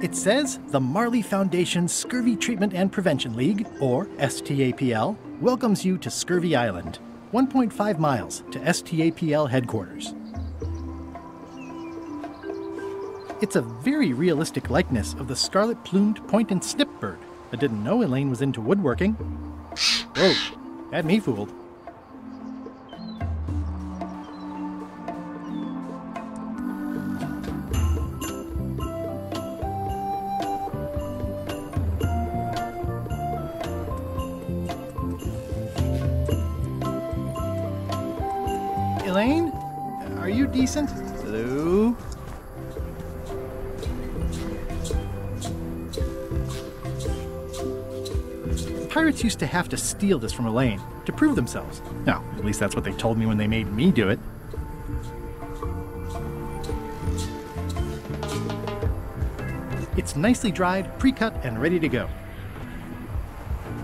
It says the Marley Foundation's Scurvy Treatment and Prevention League, or STAPL, welcomes you to Scurvy Island, 1.5 miles to STAPL headquarters. It's a very realistic likeness of the scarlet-plumed point and snip bird. I didn't know Elaine was into woodworking. Whoa, had me fooled. Elaine? Are you decent? Hello? Pirates used to have to steal this from Elaine to prove themselves. No, at least that's what they told me when they made me do it. It's nicely dried, pre-cut, and ready to go.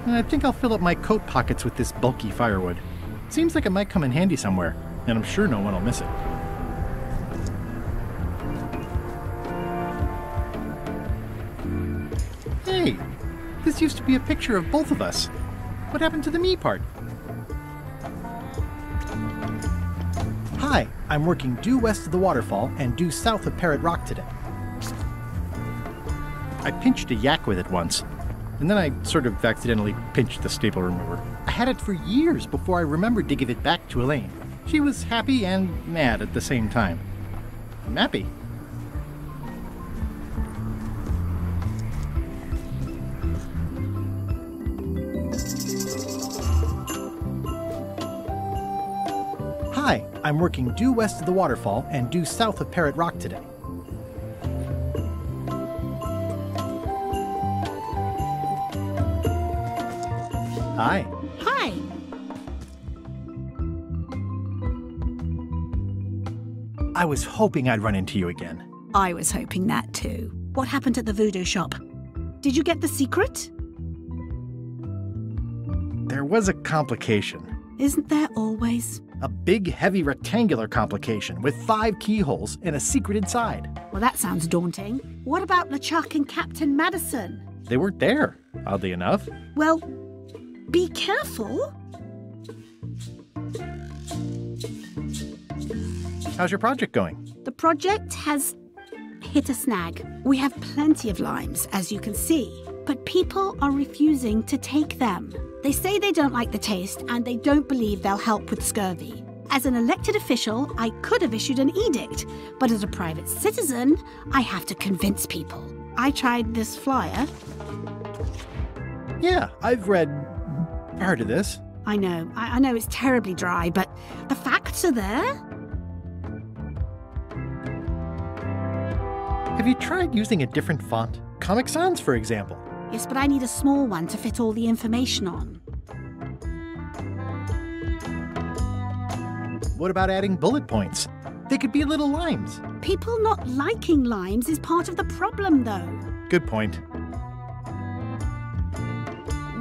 I think I'll fill up my coat pockets with this bulky firewood. Seems like it might come in handy somewhere, and I'm sure no one will miss it. Hey, this used to be a picture of both of us. What happened to the me part? Hi, I'm working due west of the waterfall and due south of Parrot Rock today. I pinched a yak with it once, and then I sort of accidentally pinched the staple remover. I had it for years before I remembered to give it back to Elaine. She was happy and mad at the same time. I'm happy. Hi, I'm working due west of the waterfall and due south of Parrot Rock today. Hi. Hi. I was hoping I'd run into you again. I was hoping that too. What happened at the voodoo shop? Did you get the secret? There was a complication. Isn't there always? A big, heavy rectangular complication with 5 keyholes and a secret inside. Well, that sounds daunting. What about LeChuck and Captain Madison? They weren't there, oddly enough. Well, be careful. How's your project going? The project has hit a snag. We have plenty of limes, as you can see, but people are refusing to take them. They say they don't like the taste and they don't believe they'll help with scurvy. As an elected official, I could have issued an edict, but as a private citizen, I have to convince people. I tried this flyer. Yeah, I've read part of this. I know it's terribly dry, but the facts are there. Have you tried using a different font? Comic Sans, for example. Yes, but I need a small one to fit all the information on. What about adding bullet points? They could be little limes. People not liking limes is part of the problem, though. Good point.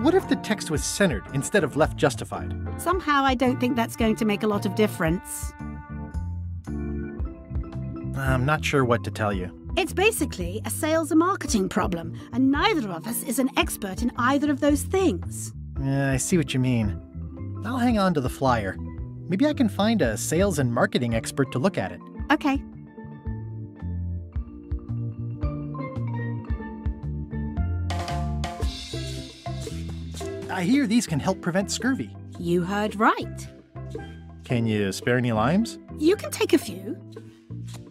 What if the text was centered instead of left justified? Somehow I don't think that's going to make a lot of difference. I'm not sure what to tell you. It's basically a sales and marketing problem, and neither of us is an expert in either of those things. Yeah, I see what you mean. I'll hang on to the flyer. Maybe I can find a sales and marketing expert to look at it. Okay. I hear these can help prevent scurvy. You heard right. Can you spare any limes? You can take a few.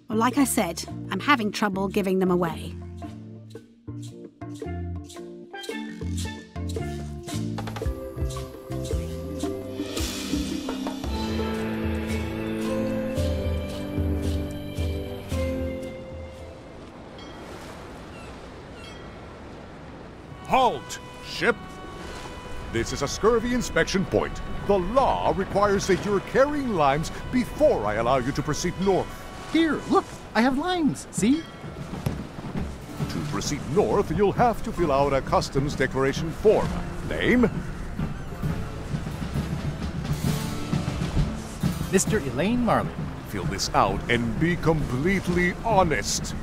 Well, like I said, I'm having trouble giving them away. Halt, ship! This is a scurvy inspection point. The law requires that you're carrying limes before I allow you to proceed north. Here, look, I have limes, see? To proceed north, you'll have to fill out a customs declaration form. Name? Mr. Elaine Marley. Fill this out and be completely honest.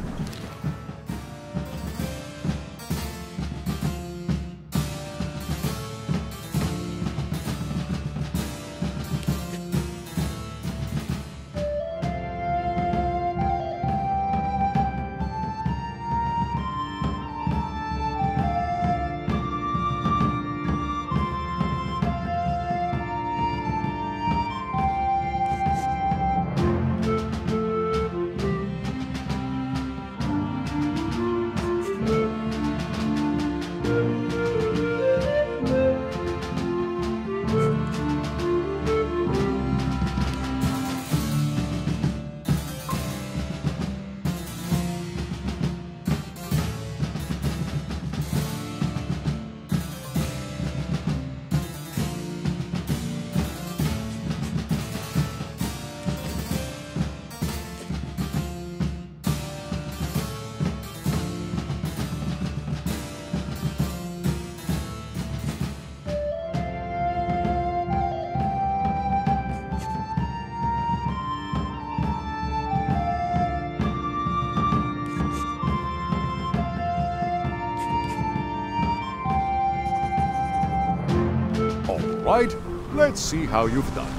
right, let's see how you've done.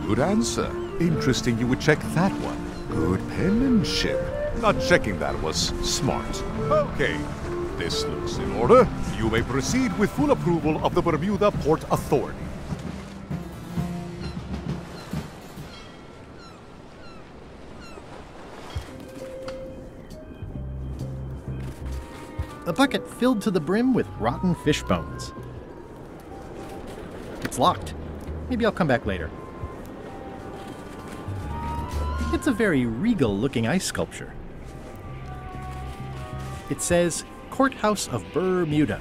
Good answer. Interesting you would check that one. Good penmanship. Not checking that was smart. Okay, this looks in order. You may proceed with full approval of the Bermuda Port Authority. A bucket filled to the brim with rotten fish bones. It's locked. Maybe I'll come back later. It's a very regal-looking ice sculpture. It says, Courthouse of Bermuda.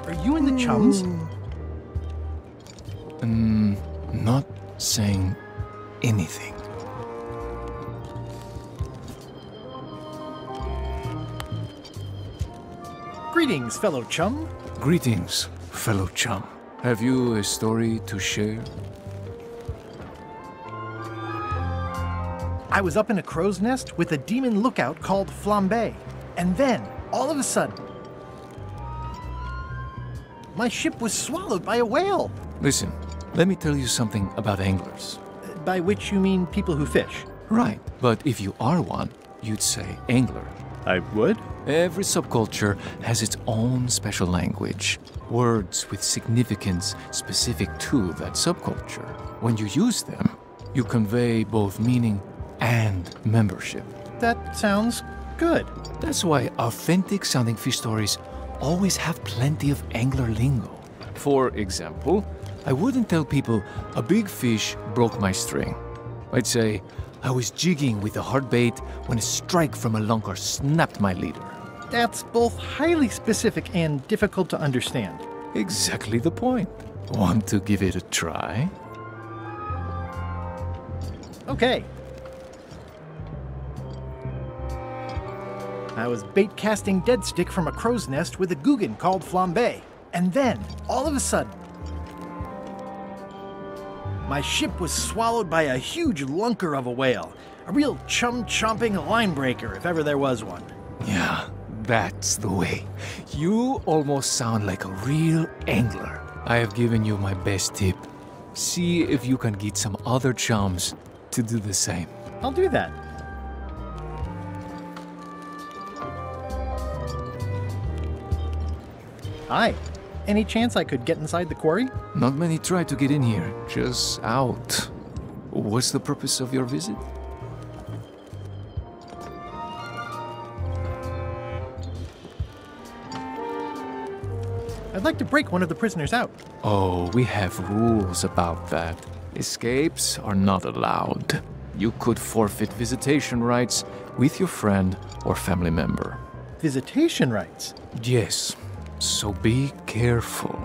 Are you in the chums? Not saying anything. Greetings, fellow chum. Greetings, fellow chum. Have you a story to share? I was up in a crow's nest with a demon lookout called Flambe, and then, all of a sudden, my ship was swallowed by a whale. Listen, let me tell you something about anglers. By which you mean people who fish? Right, but if you are one, you'd say angler. I would? Every subculture has its own special language, words with significance specific to that subculture. When you use them, you convey both meaning and membership. That sounds good. That's why authentic sounding fish stories always have plenty of angler lingo. For example, I wouldn't tell people a big fish broke my string. I'd say I was jigging with a hard bait when a strike from a lunker snapped my leader. That's both highly specific and difficult to understand. Exactly the point. Want to give it a try? Okay. I was bait casting dead stick from a crow's nest with a Guggen called Flambe. And then, all of a sudden, my ship was swallowed by a huge lunker of a whale. A real chum-chomping line breaker, if ever there was one. Yeah, that's the way. You almost sound like a real angler. I have given you my best tip. See if you can get some other chums to do the same. I'll do that. Hi. Any chance I could get inside the quarry? Not many try to get in here, just out. What's the purpose of your visit? I'd like to break one of the prisoners out. Oh, we have rules about that. Escapes are not allowed. You could forfeit visitation rights with your friend or family member. Visitation rights? Yes, so be careful.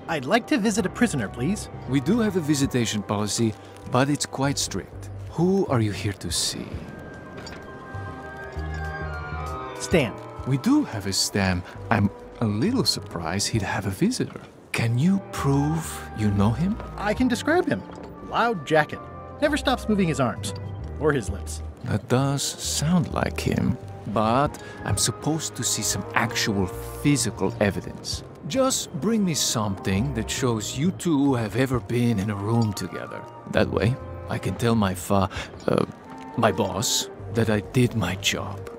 I'd like to visit a prisoner, please. We do have a visitation policy, but it's quite strict. Who are you here to see? Stan. We do have a Stan. I'm a little surprised he'd have a visitor. Can you prove you know him? I can describe him. Loud jacket. Never stops moving his arms. Or his lips. That does sound like him. But I'm supposed to see some actual physical evidence. Just bring me something that shows you two have ever been in a room together. That way, I can tell my boss that I did my job.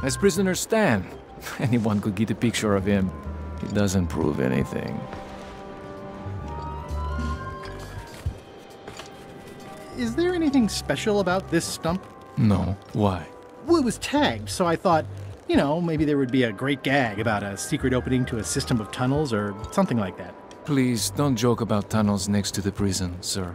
As prisoner Stan, anyone could get a picture of him. It doesn't prove anything. Is there anything special about this stump? No. Why? Well, it was tagged, so I thought, you know, maybe there would be a great gag about a secret opening to a system of tunnels or something like that. Please, don't joke about tunnels next to the prison, sir.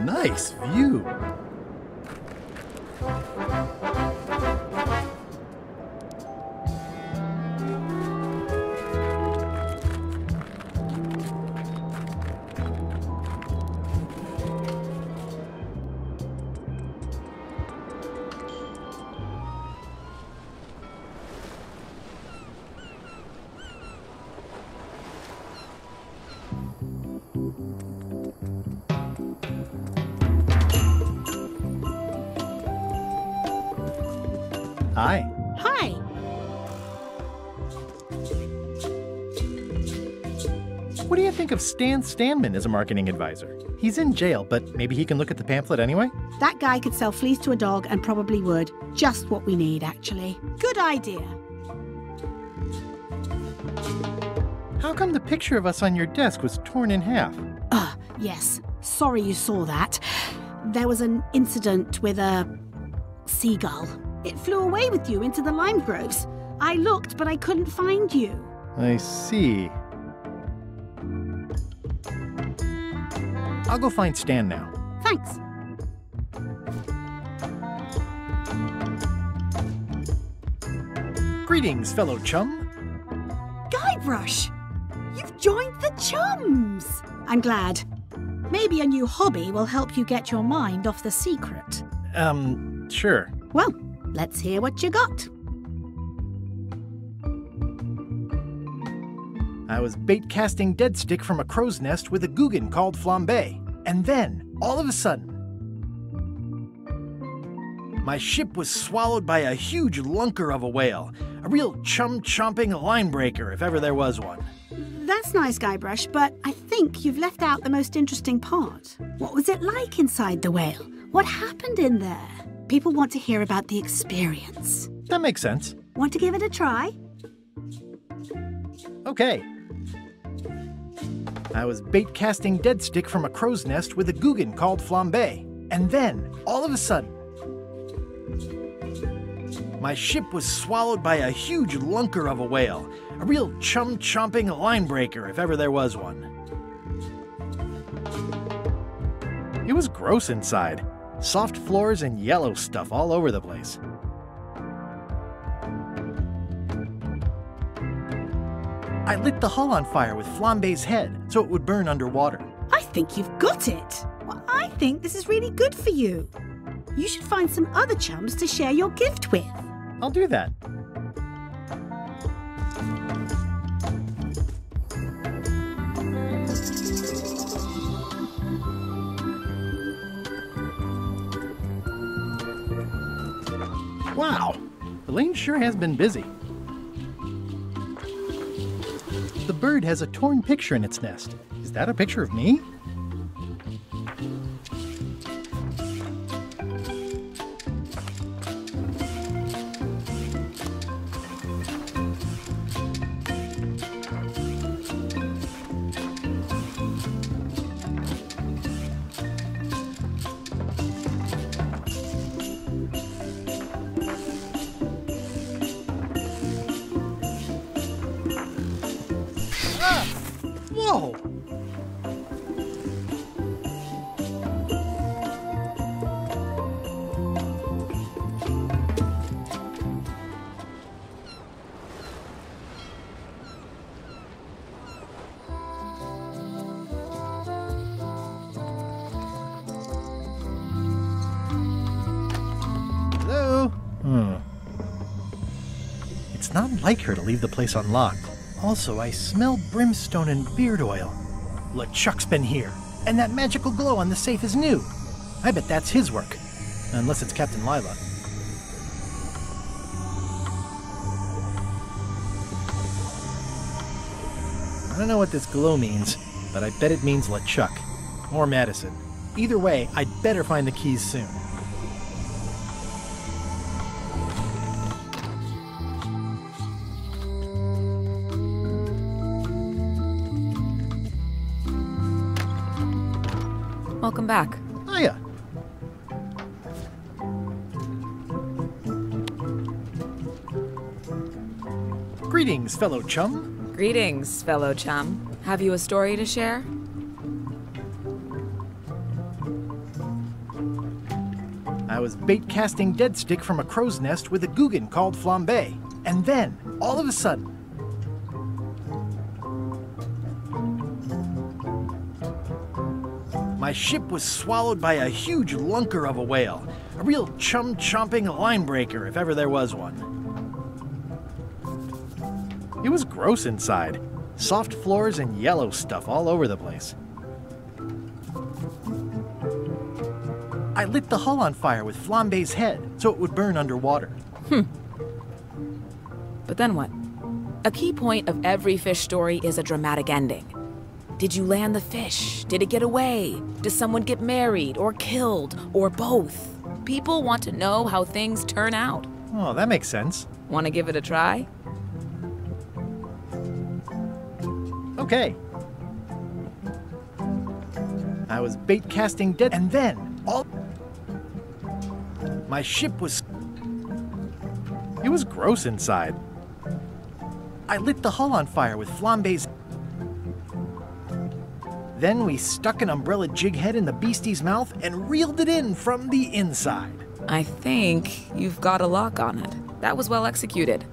Nice view. Hi. Hi. What do you think of Stan Stanman as a marketing advisor? He's in jail, but maybe he can look at the pamphlet anyway? That guy could sell fleece to a dog and probably would. Just what we need, actually. Good idea. How come the picture of us on your desk was torn in half? Yes. Sorry you saw that. There was an incident with a seagull. It flew away with you into the lime groves. I looked, but I couldn't find you. I see. I'll go find Stan now. Thanks. Greetings, fellow chum. Guybrush! You've joined the chums! I'm glad. Maybe a new hobby will help you get your mind off the secret. Sure. Well, let's hear what you got. I was bait casting dead stick from a crow's nest with a Guggen called Flambe. And then, all of a sudden, my ship was swallowed by a huge lunker of a whale. A real chum-chomping line breaker, if ever there was one. That's nice, Guybrush, but I think you've left out the most interesting part. What was it like inside the whale? What happened in there? People want to hear about the experience. That makes sense. Want to give it a try? Okay. I was bait casting dead stick from a crow's nest with a Guggen called Flambe. And then, all of a sudden, my ship was swallowed by a huge lunker of a whale. A real chum-chomping line breaker, if ever there was one. It was gross inside. Soft floors and yellow stuff all over the place. I lit the hull on fire with Flambe's head so it would burn underwater. I think you've got it. Well, I think this is really good for you. You should find some other chums to share your gift with. I'll do that. Wow, Elaine sure has been busy. The bird has a torn picture in its nest. Is that a picture of me? Whoa! Hello? It's not like her to leave the place unlocked. Also, I smell brimstone and beard oil. LeChuck's been here, and that magical glow on the safe is new. I bet that's his work, unless it's Captain Lila. I don't know what this glow means, but I bet it means LeChuck, or Madison. Either way, I'd better find the keys soon. Welcome back. Hiya. Greetings, fellow chum. Greetings, fellow chum. Have you a story to share? I was bait casting dead stick from a crow's nest with a Guggen called Flambe. And then, all of a sudden, my ship was swallowed by a huge lunker of a whale. A real chum-chomping line breaker, if ever there was one. It was gross inside. Soft floors and yellow stuff all over the place. I lit the hull on fire with Flambe's head so it would burn underwater. But then what? A key point of every fish story is a dramatic ending. Did you land the fish? Did it get away? Does someone get married or killed or both? People want to know how things turn out. Oh, that makes sense. Want to give it a try? Okay. I was bait casting dead, and then my ship was... It was gross inside. I lit the hull on fire with flambés. Then we stuck an umbrella jig head in the beastie's mouth and reeled it in from the inside. I think you've got a lock on it. That was well executed.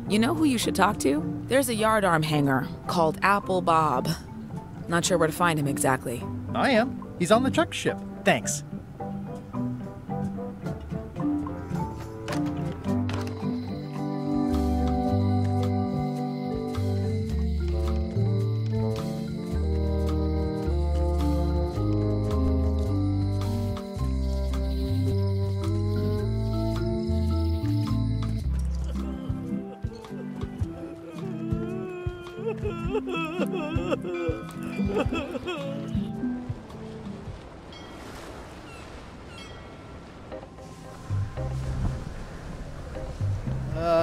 You know who you should talk to? There's a yardarm hanger called Apple Bob. Not sure where to find him exactly. I am. He's on the Chuck ship. Thanks.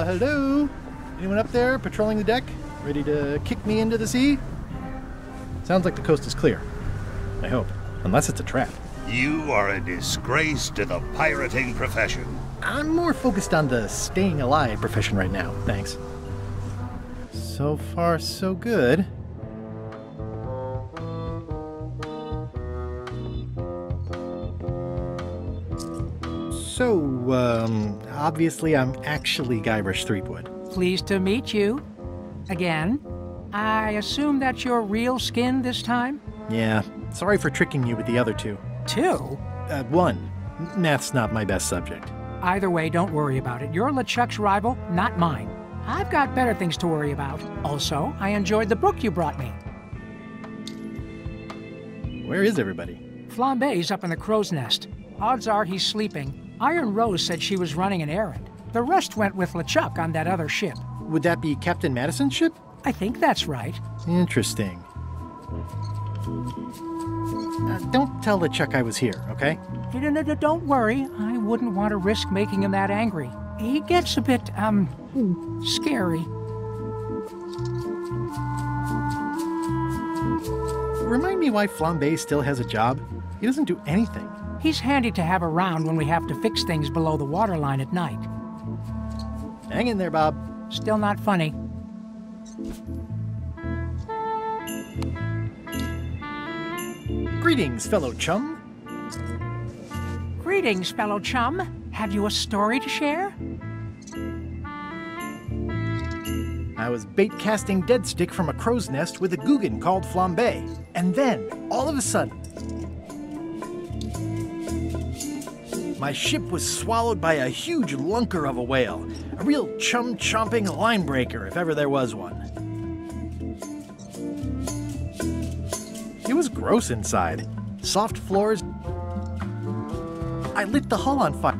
Hello? Anyone up there patrolling the deck? Ready to kick me into the sea? Sounds like the coast is clear. I hope. Unless it's a trap. You are a disgrace to the pirating profession. I'm more focused on the staying alive profession right now, thanks. So far, so good. So, obviously I'm actually Guybrush Threepwood. Pleased to meet you. Again. I assume that's your real skin this time? Yeah, sorry for tricking you with the other two. Two? One. Math's not my best subject. Either way, don't worry about it. You're LeChuck's rival, not mine. I've got better things to worry about. Also, I enjoyed the book you brought me. Where is everybody? Flambé's up in the crow's nest. Odds are he's sleeping. Iron Rose said she was running an errand. The rest went with LeChuck on that other ship. Would that be Captain Madison's ship? I think that's right. Interesting. Don't tell LeChuck I was here, okay? Don't worry. I wouldn't want to risk making him that angry. He gets a bit, scary. Remind me why Flambé still has a job? He doesn't do anything. He's handy to have around when we have to fix things below the waterline at night. Hang in there, Bob. Still not funny. Greetings, fellow chum. Greetings, fellow chum. Have you a story to share? I was bait casting dead stick from a crow's nest with a Guggen called Flambé. And then, all of a sudden, my ship was swallowed by a huge lunker of a whale. A real chum-chomping line breaker, if ever there was one. It was gross inside. Soft floors. I lit the hull on fire.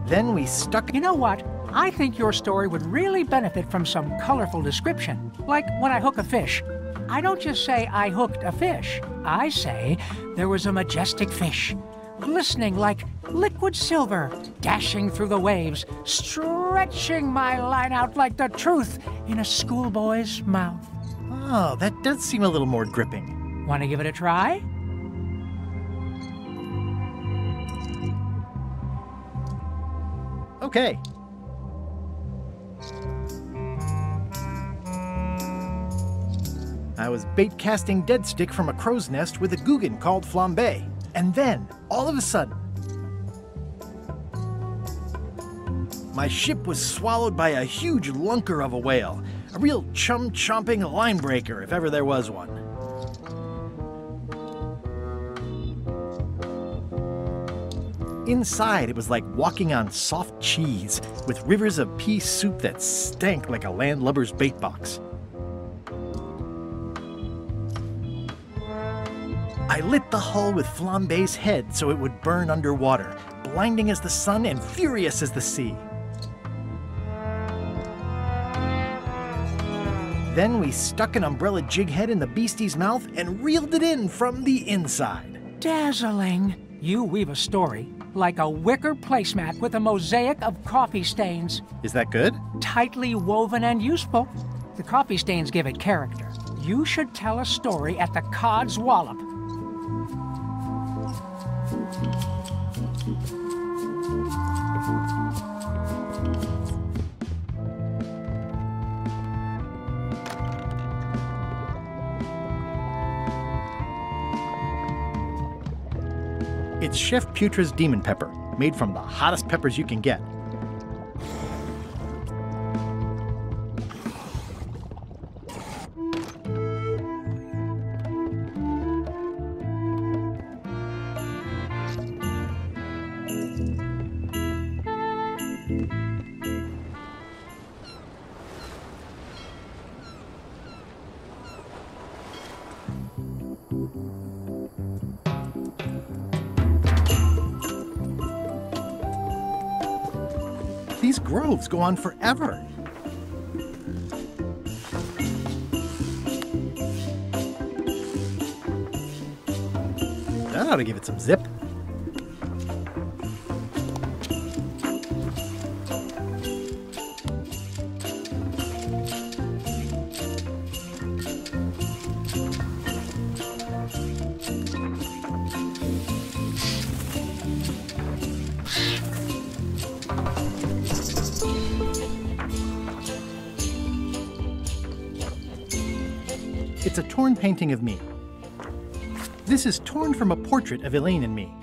Then we stuck... You know what? I think your story would really benefit from some colorful description. Like when I hook a fish. I don't just say I hooked a fish. I say there was a majestic fish, glistening like liquid silver, dashing through the waves, stretching my line out like the truth in a schoolboy's mouth. Oh, that does seem a little more gripping. Want to give it a try? Okay. I was bait casting dead stick from a crow's nest with a Guggen called Flambé. And then, all of a sudden, my ship was swallowed by a huge lunker of a whale. A real chum-chomping line breaker, if ever there was one. Inside, it was like walking on soft cheese, with rivers of pea soup that stank like a landlubber's bait box. I lit the hull with Flambé's head so it would burn underwater, blinding as the sun and furious as the sea. Then we stuck an umbrella jig head in the beastie's mouth and reeled it in from the inside. Dazzling. You weave a story like a wicker placemat with a mosaic of coffee stains. Is that good? Tightly woven and useful. The coffee stains give it character. You should tell a story at the Cod's Wallop. It's Chef Putra's Demon Pepper, made from the hottest peppers you can get. These groves go on forever. That ought to give it some zip. It's a torn painting of me. This is torn from a portrait of Elaine and me.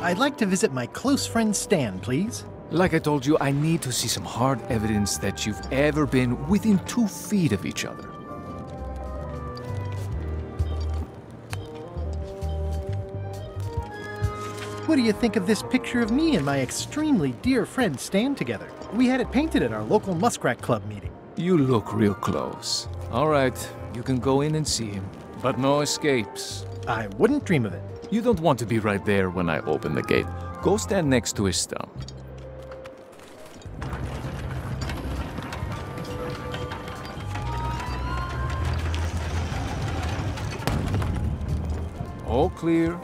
I'd like to visit my close friend Stan, please. Like I told you, I need to see some hard evidence that you've ever been within 2 feet of each other. What do you think of this picture of me and my extremely dear friend Stan together? We had it painted at our local Muskrat Club meeting. You look real close. All right, you can go in and see him, but no escapes. I wouldn't dream of it. You don't want to be right there when I open the gate. Go stand next to his stump. All clear.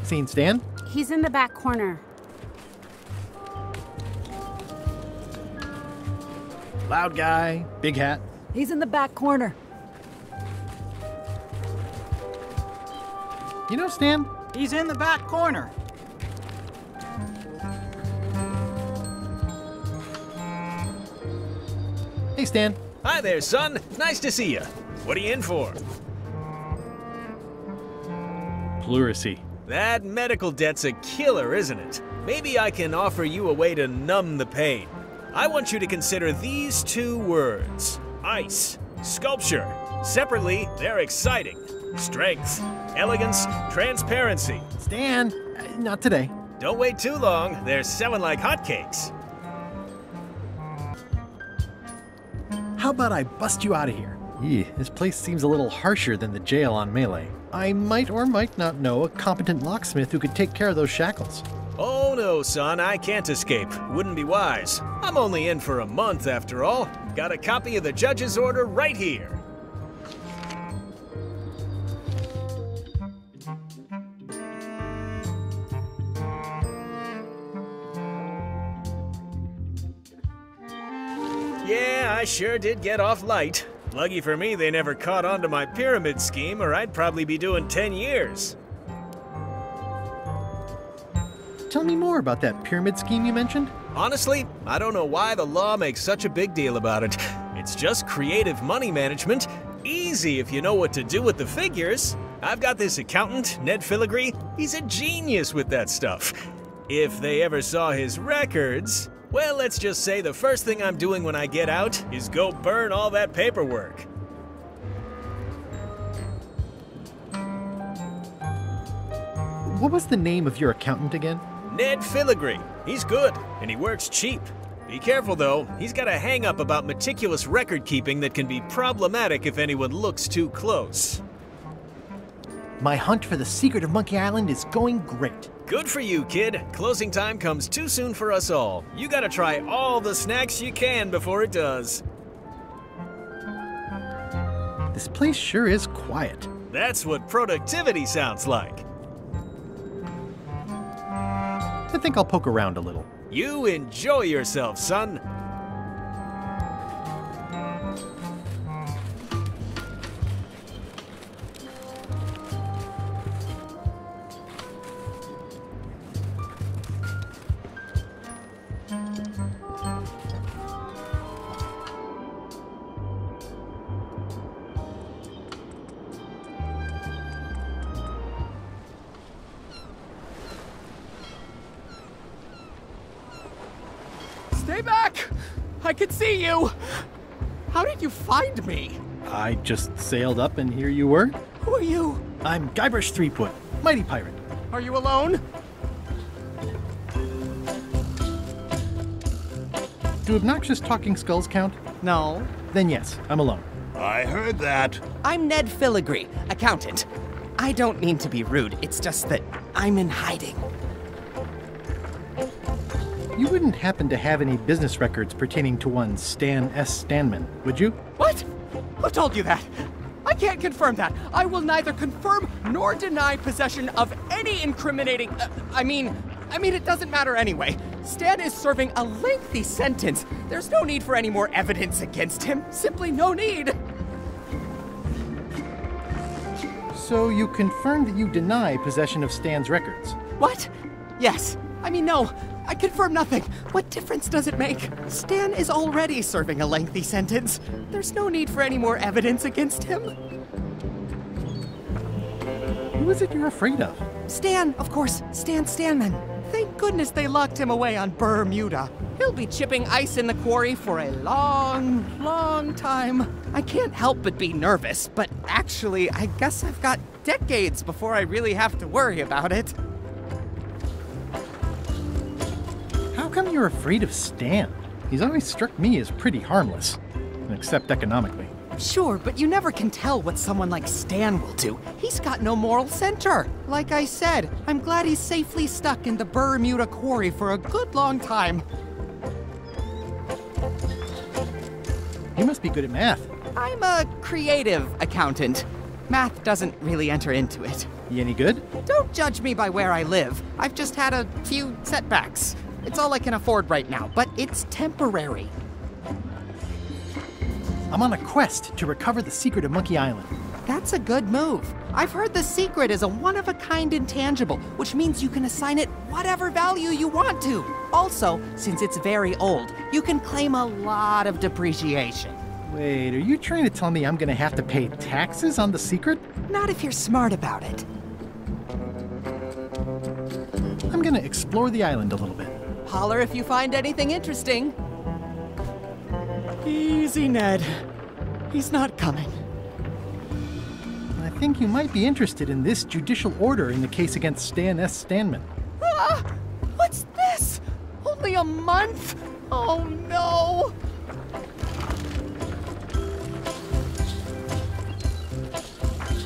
Seen Stan? He's in the back corner. Loud guy, big hat. He's in the back corner. You know Stan? He's in the back corner. Hey Stan. Hi there, son. Nice to see you. What are you in for? Pleurisy. That medical debt's a killer, isn't it? Maybe I can offer you a way to numb the pain. I want you to consider these 2 words. Ice. Sculpture. Separately, they're exciting. Strength. Elegance. Transparency. Stan, not today. Don't wait too long. They're selling like hotcakes. How about I bust you out of here? This place seems a little harsher than the jail on Melee. I might or might not know a competent locksmith who could take care of those shackles. Oh no, son, I can't escape. Wouldn't be wise. I'm only in for a month after all. Got a copy of the judge's order right here. Yeah, I sure did get off light. Lucky for me, they never caught on to my pyramid scheme, or I'd probably be doing 10 years. Tell me more about that pyramid scheme you mentioned. Honestly, I don't know why the law makes such a big deal about it. It's just creative money management. Easy if you know what to do with the figures. I've got this accountant, Ned Filigree. He's a genius with that stuff. If they ever saw his records, well, let's just say the first thing I'm doing when I get out is go burn all that paperwork. What was the name of your accountant again? Ned Filigree. He's good, and he works cheap. Be careful, though. He's got a hang-up about meticulous record-keeping that can be problematic if anyone looks too close. My hunt for the secret of Monkey Island is going great. Good for you, kid. Closing time comes too soon for us all. You gotta try all the snacks you can before it does. This place sure is quiet. That's what productivity sounds like. I think I'll poke around a little. You enjoy yourself, son. Stay back! I can see you! How did you find me? I just sailed up and here you were. Who are you? I'm Guybrush Threepwood, mighty pirate. Are you alone? Do obnoxious talking skulls count? No. Then yes, I'm alone. I heard that. I'm Ned Filigree, accountant. I don't mean to be rude, it's just that I'm in hiding. You wouldn't happen to have any business records pertaining to one Stan S. Stanman, would you? What? Who told you that? I can't confirm that. I will neither confirm nor deny possession of any incriminating... I mean, it doesn't matter anyway. Stan is serving a lengthy sentence. There's no need for any more evidence against him. Simply no need. So you confirm that you deny possession of Stan's records? What? Yes. No. I confirm nothing. What difference does it make? Stan is already serving a lengthy sentence. There's no need for any more evidence against him. Who is it you're afraid of? Stan, of course. Stan Stanman. Thank goodness they locked him away on Bermuda. He'll be chipping ice in the quarry for a long, long time. I can't help but be nervous, but actually, I guess I've got decades before I really have to worry about it. How come you're afraid of Stan? He's always struck me as pretty harmless, except economically. Sure, but you never can tell what someone like Stan will do. He's got no moral center. Like I said, I'm glad he's safely stuck in the Bermuda quarry for a good long time. You must be good at math. I'm a creative accountant. Math doesn't really enter into it. You any good? Don't judge me by where I live. I've just had a few setbacks. It's all I can afford right now, but it's temporary. I'm on a quest to recover the secret of Monkey Island. That's a good move. I've heard the secret is a one-of-a-kind intangible, which means you can assign it whatever value you want to. Also, since it's very old, you can claim a lot of depreciation. Wait, are you trying to tell me I'm gonna have to pay taxes on the secret? Not if you're smart about it. I'm gonna explore the island a little bit. Holler if you find anything interesting. Easy, Ned. He's not coming. I think you might be interested in this judicial order in the case against Stan S. Stanman. Ah! What's this? Only a month? Oh no!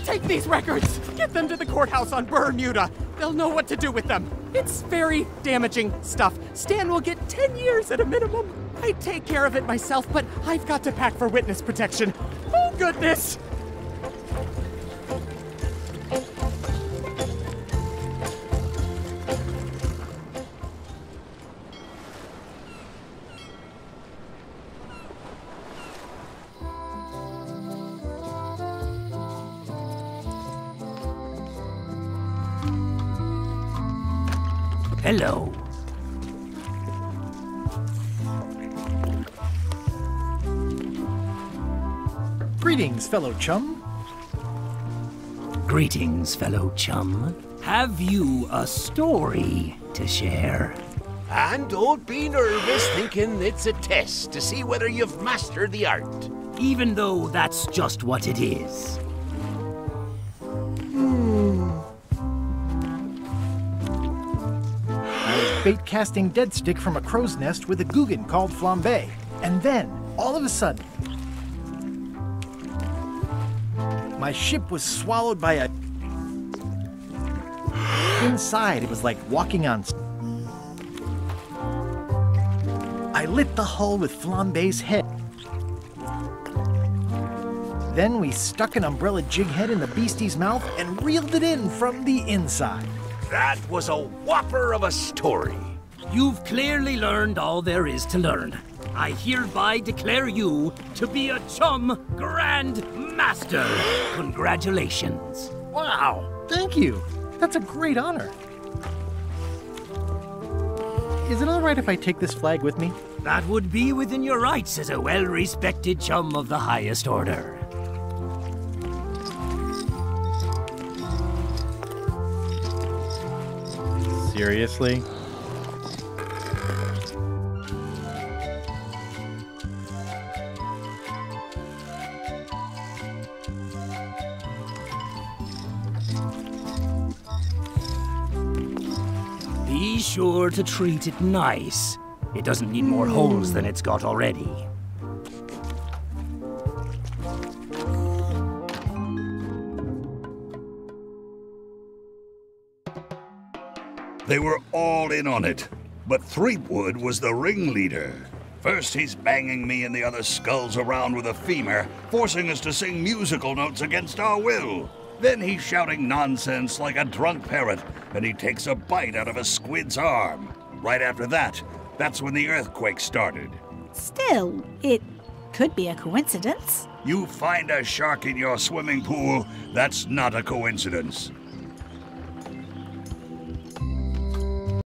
Take these records! Get them to the courthouse on Bermuda! They'll know what to do with them. It's very damaging stuff. Stan will get 10 years at a minimum. I'd take care of it myself, but I've got to pack for witness protection. Oh, goodness! Hello. Greetings, fellow chum. Greetings, fellow chum. Have you a story to share? And don't be nervous thinking it's a test to see whether you've mastered the art. Even though that's just what it is. I was bait casting dead stick from a crow's nest with a Guggen called Flambe. And then, all of a sudden, my ship was swallowed by a... Inside, it was like walking on... I lit the hull with Flambe's head. Then we stuck an umbrella jig head in the beastie's mouth and reeled it in from the inside. That was a whopper of a story. You've clearly learned all there is to learn. I hereby declare you to be a Chum Grand Master. Congratulations. Wow, thank you. That's a great honor. Is it all right if I take this flag with me? That would be within your rights as a well-respected chum of the highest order. Seriously? Be sure to treat it nice. It doesn't need more holes than it's got already. They were all in on it, but Threepwood was the ringleader. First, he's banging me and the other skulls around with a femur, forcing us to sing musical notes against our will. Then he's shouting nonsense like a drunk parrot, and he takes a bite out of a squid's arm. Right after that, that's when the earthquake started. Still, it could be a coincidence. You find a shark in your swimming pool, that's not a coincidence.